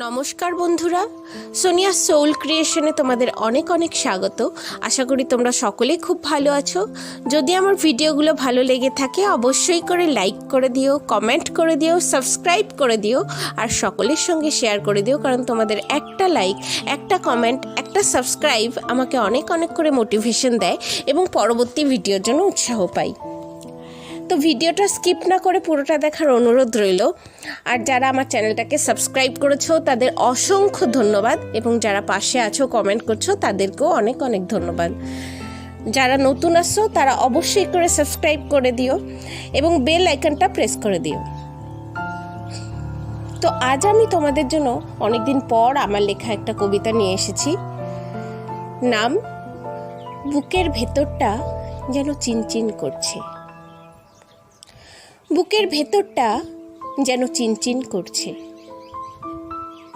নমস্কার বন্ধুরা, সোনিয়া সোল ক্রিয়েশনে তোমাদের অনেক অনেক স্বাগত। আশা করি তোমরা সকলেই খুব ভালো আছো। যদি আমার ভিডিওগুলো ভালো লেগে থাকে অবশ্যই করে লাইক করে দিও, কমেন্ট করে দিও, সাবস্ক্রাইব করে দিও আর সকলের সঙ্গে শেয়ার করে দিও, কারণ তোমাদের একটা লাইক, একটা কমেন্ট, একটা সাবস্ক্রাইব আমাকে অনেক অনেক করে মোটিভেশন দেয় এবং পরবর্তী ভিডিওর জন্য উৎসাহ পাই। তো ভিডিওটা স্কিপ না করে পুরোটা দেখার অনুরোধ রইল। আর যারা আমার চ্যানেলটাকে সাবস্ক্রাইব করেছো তাদের অসংখ্য ধন্যবাদ, এবং যারা পাশে আছো কমেন্ট করছো তাদেরকেও অনেক অনেক ধন্যবাদ। যারা নতুন আসছো তারা অবশ্যই করে সাবস্ক্রাইব করে দিও এবং বেল আইকনটা প্রেস করে দিও। তো আজ আমি তোমাদের জন্য অনেকদিন পর আমার লেখা একটা কবিতা নিয়ে এসেছি। নাম বুকের ভেতরটা যেন চিনচিন করছে। বুকের ভেতরটা যেন চিনচিন করছে,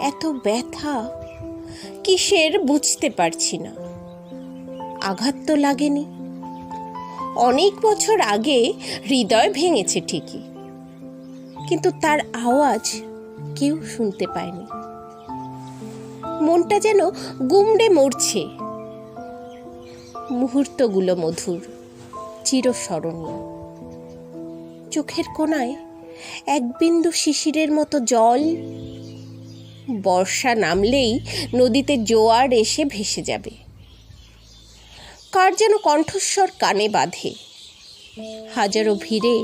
এত ব্যথা কিসের বুঝতে পারছি না। আঘাত তো লাগেনি, অনেক বছর আগে হৃদয় ভেঙেছে ঠিকই, কিন্তু তার আওয়াজ কেউ শুনতে পায়নি। মনটা যেন গুমড়ে মরছে, মুহূর্তগুলো মধুর, চিরস্মরণীয়। চোখের কোণায় এক বিন্দু শিশিরের মতো জল, বর্ষা নামলেই নদীতে জোয়ার এসে ভেসে যাবে। কার যেন কণ্ঠস্বর কানে বাঁধে, হাজারো ভিড়ে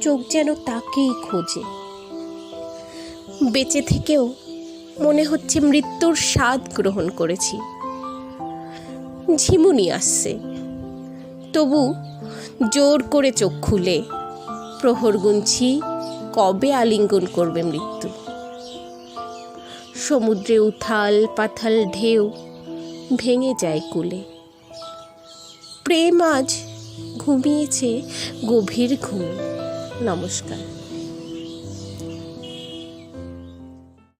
চোখ যেন তাকেই খোঁজে। বেঁচে থেকেও মনে হচ্ছে মৃত্যুর স্বাদ গ্রহণ করেছি। ঝিমুনি আসছে, তবু জোর করে চোখ খুলে প্রহর গুনছি কবে আলিঙ্গন করবে মৃত্যু। সমুদ্রে উথাল পাথাল ঢেউ ভেঙে যায় কূলে। প্রেম আজ ঘুমিয়েছে গভীর ঘুম। নমস্কার।